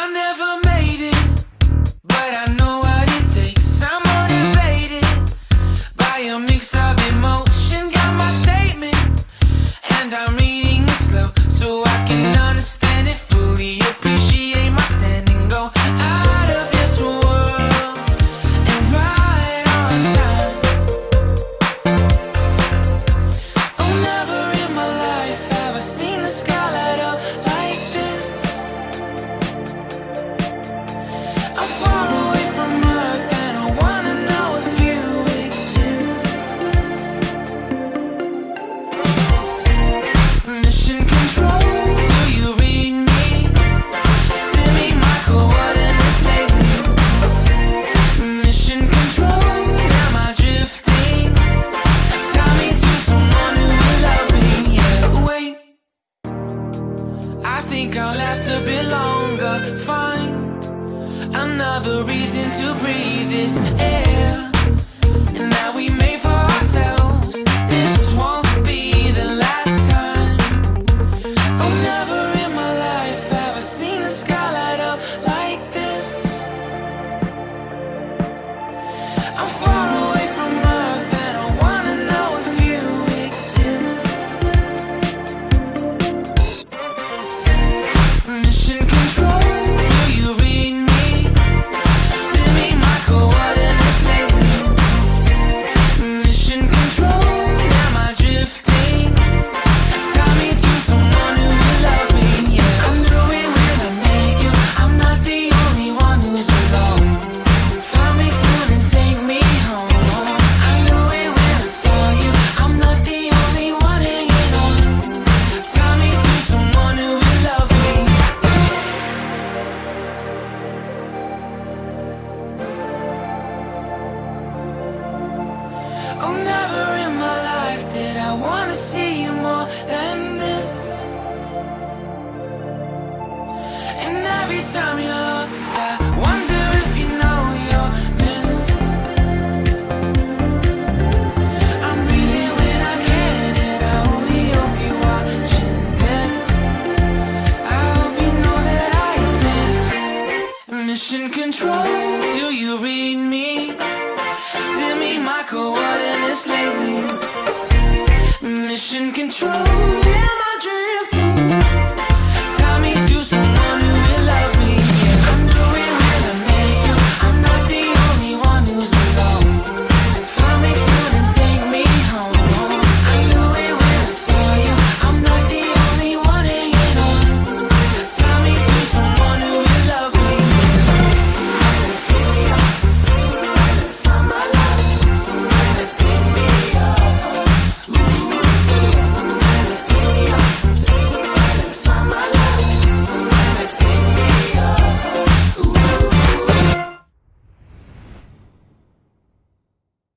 I never made it, but I know what it takes. I'm motivated by a mix of emotion. Got my statement, and I'm reading it slow so I can understand it fully. Appreciate my standing, go out of this world and right on time. Oh, never in my life have I seen the sky light up like this. I'm far away from Earth and I wanna know if you exist. Mission control, do you read me? Send me my coordinates lately. Mission control, am I drifting? Tie me to someone who will love me. Yeah, wait, I think I'll last a bit longer. Find another reason to breathe this air, and that we made for ourselves. This won't be the last time. Oh, never in my life have I seen the sky light up like this. I'm far away from Earth and I wanna know if you exist. Mission control, do you read me? Send me my coordinates lately. Mission control, am I drifting? Tie me to someone who will love me. Yeah, I knew it when I met you. I'm not the only one who's alone. Find me soon and take me home. I knew it when I saw you. I'm not the only one hanging on. Tie me to someone who will love me. Oh, never in my life did I wanna see you more than this. And every time you're lost, I wonder if you know you're missed. I'm breathing when I can, and I only hope you're watching this. I hope you know that I exist. Mission control,